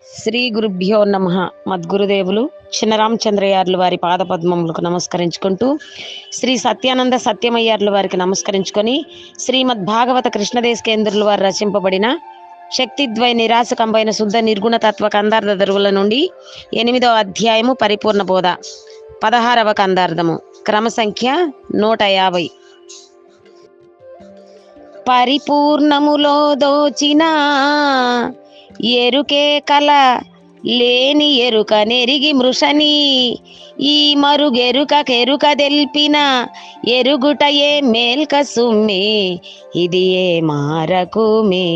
శ్రీ గురుభ్యో నమః. మద్గురుదేవులు చిన్నరామచంద్రయార్ల వారి పాదపద్మములకు నమస్కరించుకుంటూ, శ్రీ సత్యానంద సత్యమయ్యార్ల వారికి నమస్కరించుకొని, శ్రీమద్ భాగవత కృష్ణదేశకేంద్రుల వారు రచింపబడిన శక్తిద్వయ నిరాశకంబైన శుద్ధ నిర్గుణ తత్వ కందార్థ దరువుల నుండి 8వ అధ్యాయము పరిపూర్ణ బోధ, 16వ కందార్థము, క్రమ సంఖ్య 150. పరిపూర్ణములో దోచిన ఎరుకే కల లేని ఎరుక నెరిగి మృషని, ఈ మరుగెరుక కెరుక దెల్పిన ఎరుగుటయే మేల్క సుమ్మే, ఇది ఏ మారకుమే.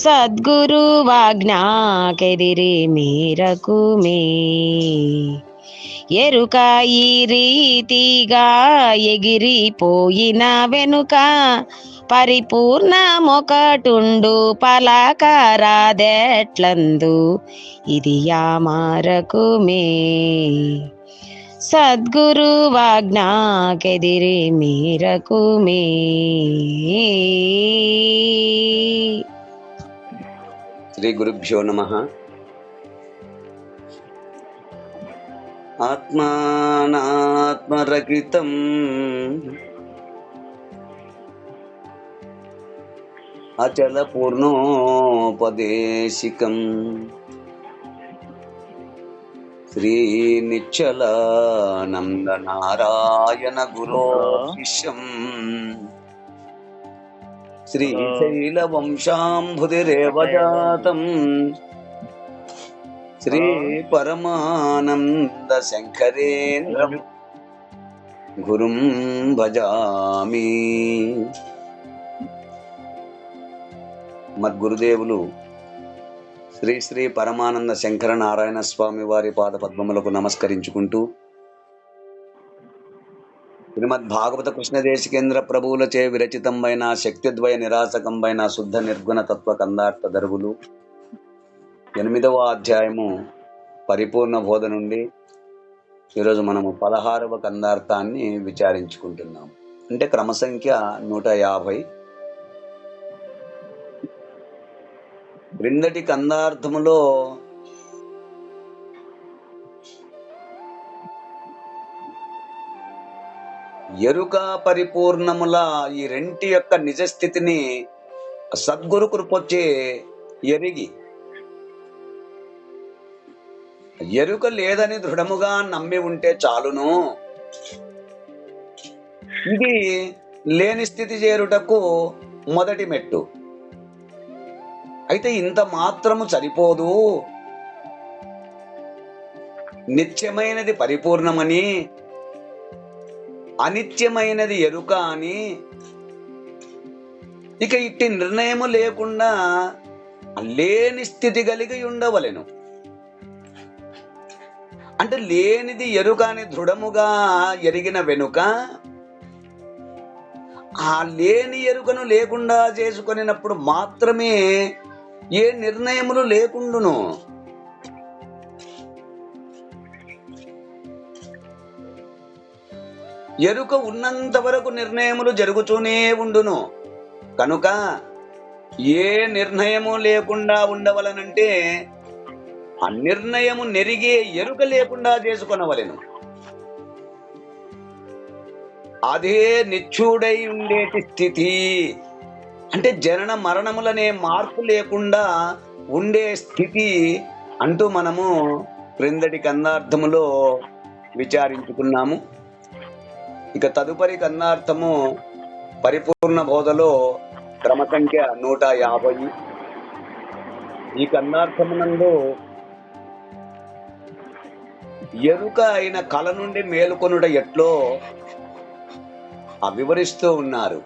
సద్గురు వాజ్ఞాకెదిరి మేరకుమే. ఎరుక ఈ రీతిగా ఎగిరిపోయిన వెనుక పరిపూర్ణమొకటుండు పలకరాదెట్లందు, ఇది యామారకుమే. సద్గురు వాజ్ఞాకెదిరి మేరకుమే. శ్రీ గురుభ్యో నమః. ఆత్మానాత్మరహితం అచల పూర్ణోపదేశికం శ్రీ నిశ్చలానంద నారాయణ గురో శిష్యం శ్రీశైల వంశాంబుధిరేవ జాతం శ్రీ పరమానంద శంకరేంద్రం గురుం భజామి. మద్గురుదేవులు శ్రీ శ్రీ పరమానంద శంకర నారాయణ స్వామి వారి పాద పద్మములకు నమస్కరించుకుంటూ, శ్రీమద్ భాగవత కృష్ణదేశికేంద్ర ప్రభువులచే విరచితంబైన శక్తిద్వయ నిరాశకంబైన శుద్ధ నిర్గుణ తత్వ కందార్థ దరువులు 8వ అధ్యాయము పరిపూర్ణ బోధ నుండి ఈరోజు మనము 16వ కందార్థాన్ని విచారించుకుంటున్నాం. అంటే క్రమ సంఖ్య 150. క్రిందటి కందార్థములో ఎరుక పరిపూర్ణముల ఈ రెంటి యొక్క నిజస్థితిని సద్గురు కృపొచ్చే ఎరిగి, ఎరుక లేదని దృఢముగా నమ్మి ఉంటే చాలును, ఇది లేని స్థితి చేరుటకు మొదటి మెట్టు. అయితే ఇంత మాత్రము సరిపోదు, నిత్యమైనది పరిపూర్ణమని, అనిత్యమైనది ఎరుక అని, ఇక ఇట్టి నిర్ణయము లేకుండా లేని స్థితి కలిగి ఉండవలెను. అంటే లేనిది ఎరుక అని దృఢముగా ఎరిగిన వెనుక ఆ లేని ఎరుకను లేకుండా చేసుకొనినప్పుడు మాత్రమే ఏ నిర్ణయములు లేకుండును. ఎరుక ఉన్నంత వరకు నిర్ణయములు జరుగుతూనే ఉండును. కనుక ఏ నిర్ణయము లేకుండా ఉండవలనంటే ఆ నిర్ణయము నెరిగే ఎరుక లేకుండా చేసుకొనవలెను. అదే నిత్యుడై ఉండేటి స్థితి. అంటే జనన మరణములనే మార్పు లేకుండా ఉండే స్థితి అంటూ మనము క్రిందటి కందార్థములో విచారించుకున్నాము. ఇక తదుపరి కందార్థము పరిపూర్ణ బోధలో క్రమ సంఖ్య 150. ఈ కందార్థమునందు ఎరుక అయిన కల నుండి మేలుకొనుట ఎట్లో వివరిస్తూ ఉన్నారు.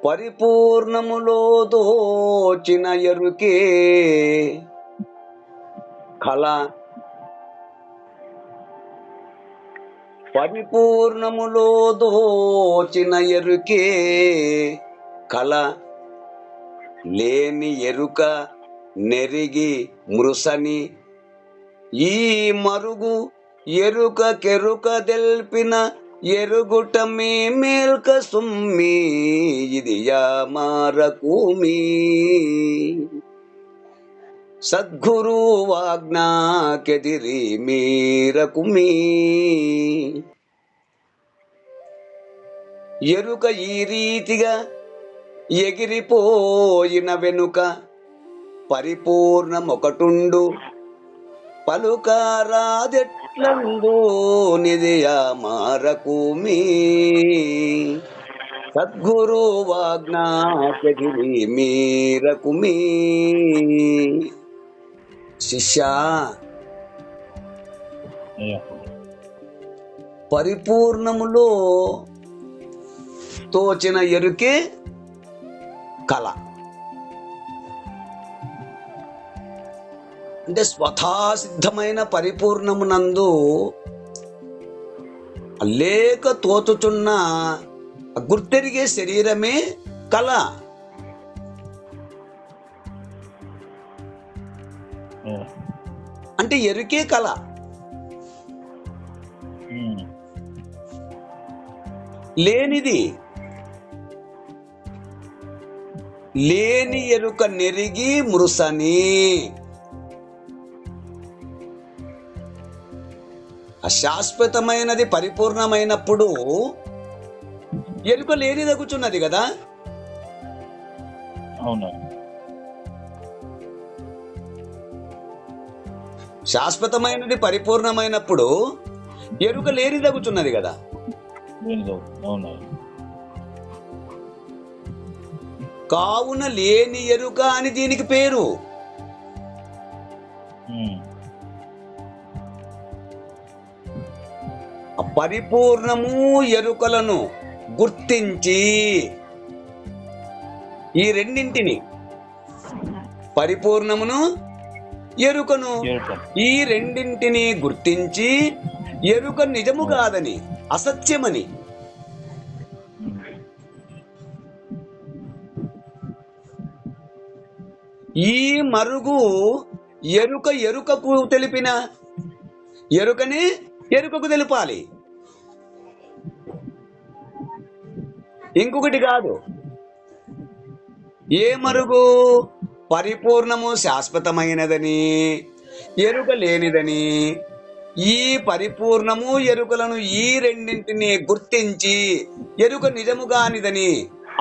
పరిపూర్ణములో దోచిన ఎరుకే కల, పరిపూర్ణములో దోచిన ఎరుకే కల, లేని ఎరుక నెరిగి మృసని, ఈ మరుగు ఎరుక కెరుక దెల్పిన ఎరుగుటమే మేల్క సుమ్మి ఇది యామారకుమి సద్గురు వాజ్ఞాకెదిరి మీరకుమి ఎరుక ఈ రీతిగా ఎగిరిపోయిన వెనుక పరిపూర్ణమొకటుండు పలుకారాదెట్లందో నిదియా మారకుమి సద్గురు వాజ్ఞాకెదిరి మీరకుమి. శిష్యా, పరిపూర్ణములో తోచిన ఎరుకే కళ. అంటే స్వతఃసిద్ధమైన పరిపూర్ణమునందు లేక తోచుచున్న గుర్తెరిగే శరీరమే కళ. అంటే ఎరుకే కళ. లేనిది, లేని ఎరుక నెరిగి మృసని. అశాశ్వతమైనది పరిపూర్ణమైనప్పుడు ఎరుక లేని దగుచున్నది కదా. అవును. శాశ్వతమైనది పరిపూర్ణమైనప్పుడు ఎరుక లేని దగుచున్నది కదా. కావున లేని ఎరుక అని దీనికి పేరు. పరిపూర్ణము ఎరుకలను గుర్తించి, ఈ రెండింటిని, పరిపూర్ణమును ఎరుకను, ఈ రెండింటిని గుర్తించి ఎరుక నిజము కాదని, అసత్యమని, ఈ మరుగు ఎరుక ఎరుకకు తెలిపిన ఎరుకని ఎరుకకు తెలుపాలి, ఇంకొకటి కాదు. ఏ మరుగు? పరిపూర్ణము శాశ్వతమైనదని, ఎరుక లేనిదని. ఈ పరిపూర్ణము ఎరుకలను, ఈ రెండింటిని గుర్తించి ఎరుక నిజము కానిదని,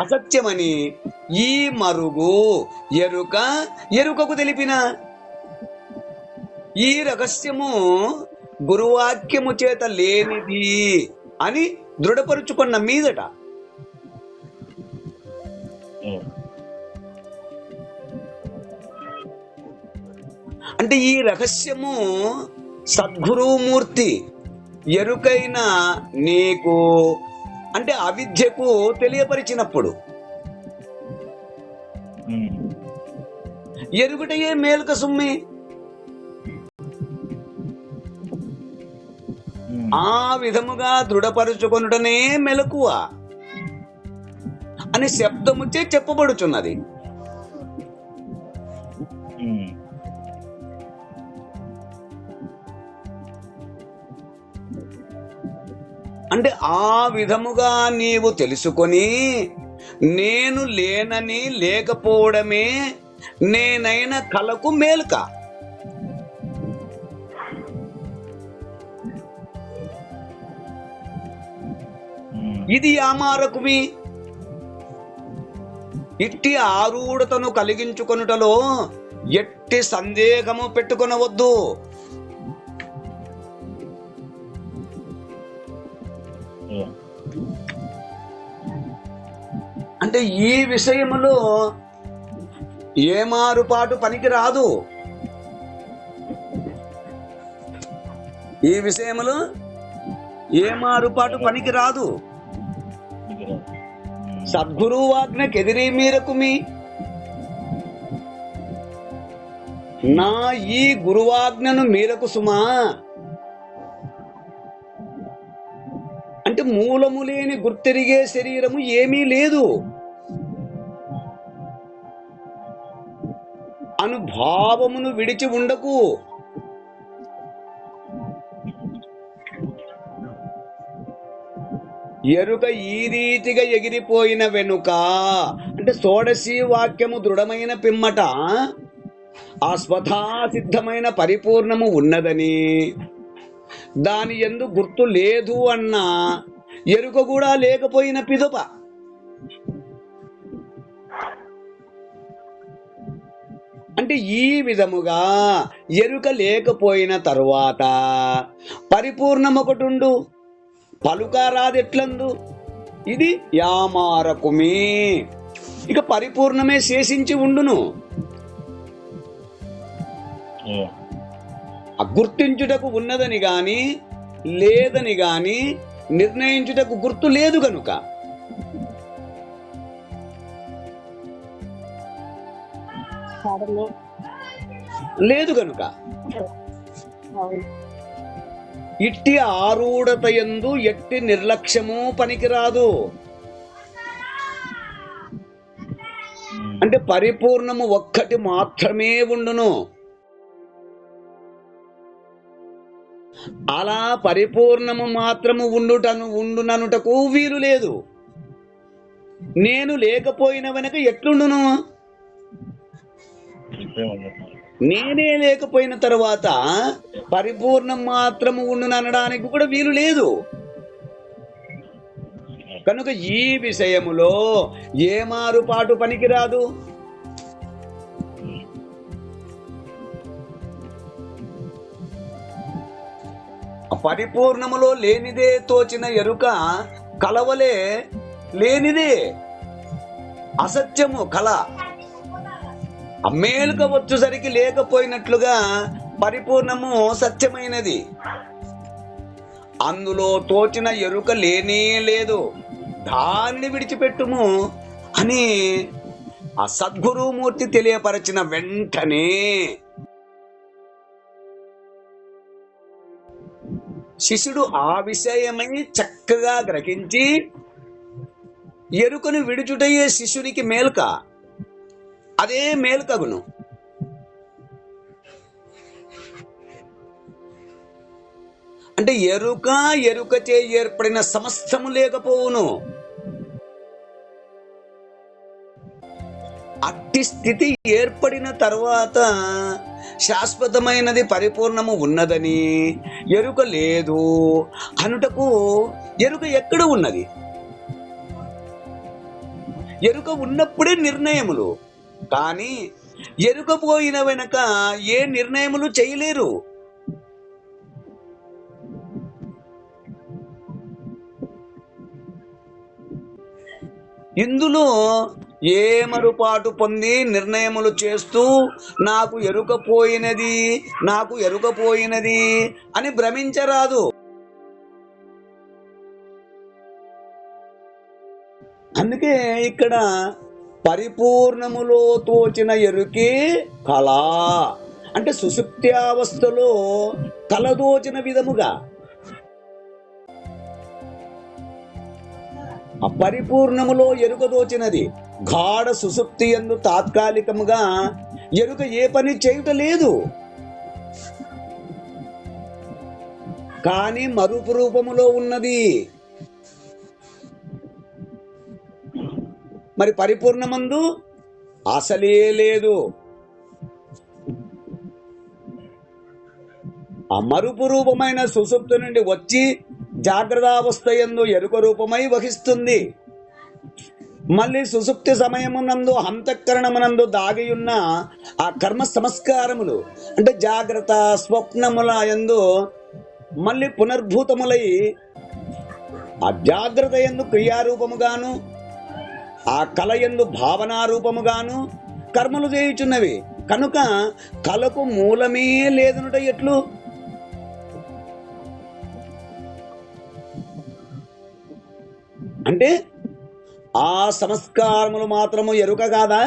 అసత్యమని, ఈ మరుగు ఎరుక ఎరుకకు తెలిపిన ఈ రహస్యము గురువాక్యము చేత లేనిది అని దృఢపరుచుకున్న మీదట అంటే ఈ రహస్యము సద్గురుమూర్తి ఎరుకైన నీకు, అంటే అవిద్యకు తెలియపరిచినప్పుడు ఎరుగుటయే మేల్క సుమ్మి. ఆ విధముగా దృఢపరుచుకొనుటనే మెలకువ అని శబ్దముచే చెప్పబడుచున్నది. అంటే ఆ విధముగా నీవు తెలుసుకొని నేను లేనని, లేకపోవడమే నేనైన కలకు మేల్క. ఇది యామారకుమి. ఇట్టి ఆరూఢతను కలిగించుకొనుటలో ఎట్టి సందేహము పెట్టుకొనవద్దు. అంటే ఈ విషయములో ఏ మారుపాటు పనికి రాదు. ఈ విషయములో ఏ మారుపాటు పనికి రాదు. సద్గురువాజ్ఞకెదిరి మీరకుమి. నా ఈ గురువాజ్ఞను మీరకు సుమా. అంటే మూలము లేని గుర్తెరిగే శరీరము ఏమీ లేదు. అనుభావమును విడిచి ఉండకు. ఎరుక ఈ రీతిగా ఎగిరిపోయిన వెనుక అంటే షోడశీ వాక్యము దృఢమైన పిమ్మట ఆ స్వతహా సిద్ధమైన పరిపూర్ణము ఉన్నదని, దాని యందు గుర్తు లేదు అన్న ఎరుక కూడా లేకపోయిన పిదప అంటే ఈ విధముగా ఎరుక లేకపోయిన తరువాత పరిపూర్ణమొకటుండు పలుకారాదెట్లందు, ఇది యామారకుమే. ఇక పరిపూర్ణమే శేషించి ఉండును. గుర్తించుటకు ఉన్నదని గాని లేదని గాని నిర్ణయించుటకు గుర్తు లేదు కనుక లేదు కనుక ఇట్టి ఆరూఢత యందు ఎట్టి నిర్లక్ష్యము పనికిరాదు. అంటే పరిపూర్ణము ఒక్కటి మాత్రమే ఉండును. అలా పరిపూర్ణము మాత్రము ఉండుననుటకు వీలు లేదు. నేను లేకపోయిన వెనక ఎట్లుండును? నేనే లేకపోయిన తర్వాత పరిపూర్ణం మాత్రము ఉండుననడానికి కూడా వీలు లేదు. కనుక ఈ విషయములో ఏ మారుపాటు పనికిరాదు. పరిపూర్ణములో లేనిదే తోచిన ఎరుక కలవలే లేనిదే, అసత్యము కల. మేలుక వచ్చేసరికి లేకపోయినట్లుగా పరిపూర్ణము సత్యమైనది. అందులో తోచిన ఎరుక లేనే లేదు, దానిని విడిచిపెట్టుము అని ఆ సద్గురుమూర్తి తెలియపరచిన వెంటనే శిష్యుడు ఆ విషయమై చక్కగా గ్రహించి ఎరుకను విడుచుటయే శిష్యునికి మేల్క, అదే మేల్కగును. అంటే ఎరుకచే ఏర్పడిన సమస్తము లేకపోవును. అట్టి స్థితి ఏర్పడిన తర్వాత శాశ్వతమైనది పరిపూర్ణము ఉన్నదని, ఎరుక లేదు అనుటకు ఎరుక ఎక్కడ ఉన్నది? ఎరుక ఉన్నప్పుడే నిర్ణయములు, కానీ ఎరుక పోయిన వెనక ఏ నిర్ణయములు చేయలేరు. ఇందులో ఏ మరుపాటు పొంది నిర్ణయములు చేస్తూ నాకు ఎరుకపోయినది అని భ్రమించరాదు. అందుకే ఇక్కడ పరిపూర్ణములో తోచిన ఎరుకే కళ అంటే సుషుప్త్యావస్థలో కలదోచిన విధముగా, అపరిపూర్ణములో ఎరుక దోచినది గాఢ సుషుప్తి యందు తాత్కాలికముగా ఎరుక ఏ పని చేయుట లేదు, కానీ మరుపు రూపములో ఉన్నది. మరి పరిపూర్ణమందు అసలే లేదు. ఆ మరుపు రూపమైన సుషుప్తి నుండి వచ్చి జాగ్రత్తావస్థ యందు ఎరుక రూపమై వహిస్తుంది. మళ్ళీ సుషుప్తి సమయమునందు అంతఃకరణమునందు దాగియున్న ఆ కర్మ సంస్కారములు అంటే జాగ్రత్త స్వప్నముల యందు మళ్ళీ పునర్భూతములై ఆ జాగ్రత్త యందు క్రియారూపముగాను ఆ కళ యందు భావనారూపముగాను కర్మలు చేయుచున్నవి. కనుక కళకు మూలమే లేదనుట ఎట్లు? అంటే ఆ సంస్కారములు మాత్రము ఎరుక కాదా?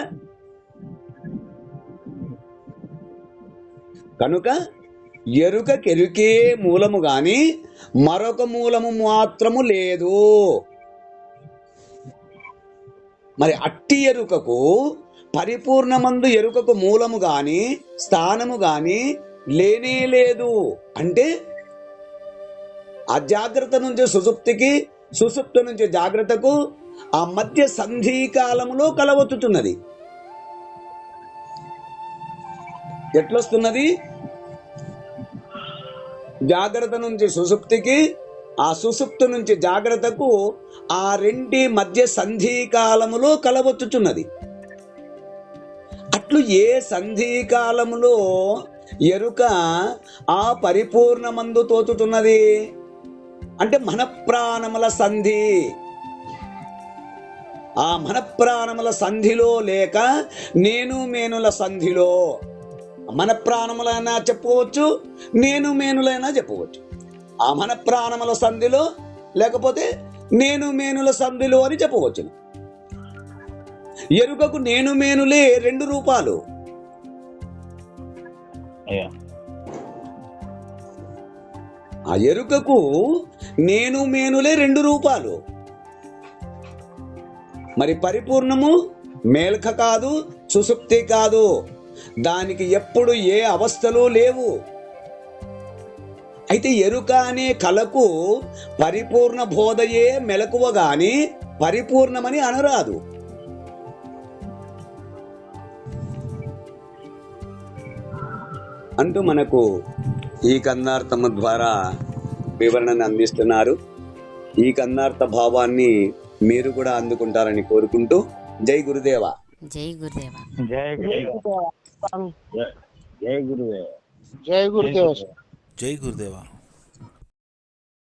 కనుక ఎరుకకెరుకే మూలము గాని మరొక మూలము మాత్రము లేదు. మరి అట్టి ఎరుకకు పరిపూర్ణమందు ఎరుకకు మూలము గాని స్థానము గాని లేనే లేదు. అంటే అజాగ్రత్త నుంచి సుషుప్తికి సుషుప్తి నుంచి జాగ్రత్తకు ఆ మధ్య సంధి కాలంలో కలవచ్చుతున్నది. ఎట్లొస్తున్నది? జాగ్రత్త నుంచి సుషుప్తికి, ఆ సుషుప్తి నుంచి జాగ్రత్తకు ఆ రెంటి మధ్య సంధి కాలములో కలవచ్చుచున్నది. అట్లు ఏ సంధి కాలములో ఎరుక ఆ పరిపూర్ణమందు తోచుతున్నది అంటే మనఃప్రాణముల సంధి. ఆ మనఃప్రాణముల సంధిలో లేక నేను మేనుల సంధిలో. మనఃప్రాణములైనా చెప్పుకోవచ్చు, నేను మేనులైనా చెప్పవచ్చు. ఆ మనఃప్రాణముల సంధిలో లేకపోతే నేను మేనుల సంధిలో అని చెప్పవచ్చు. ఎరుకకు నేను మేనులే 2 రూపాలు. ఆ ఎరుకకు నేను మేనులే 2 రూపాలు. మరి పరిపూర్ణము మేల్క కాదు, సుషుప్తి కాదు. దానికి ఎప్పుడు ఏ అవస్థలు లేవు. అయితే ఎరుక అనే కళకు పరిపూర్ణ బోధయే మెలకువ గాని పరిపూర్ణమని అనరాదు. అంటూ మనకు ఈ కన్నార్థము ద్వారా వివరణను అందిస్తున్నారు. ఈ కన్నార్థ భావాన్ని మీరు కూడా అందుకుంటారని కోరుకుంటూ జై గురుదేవ. జై గురుదేవ. జై గురుదేవ. జై గురుదేవ. జై గురుదేవ. జై గురుదేవ.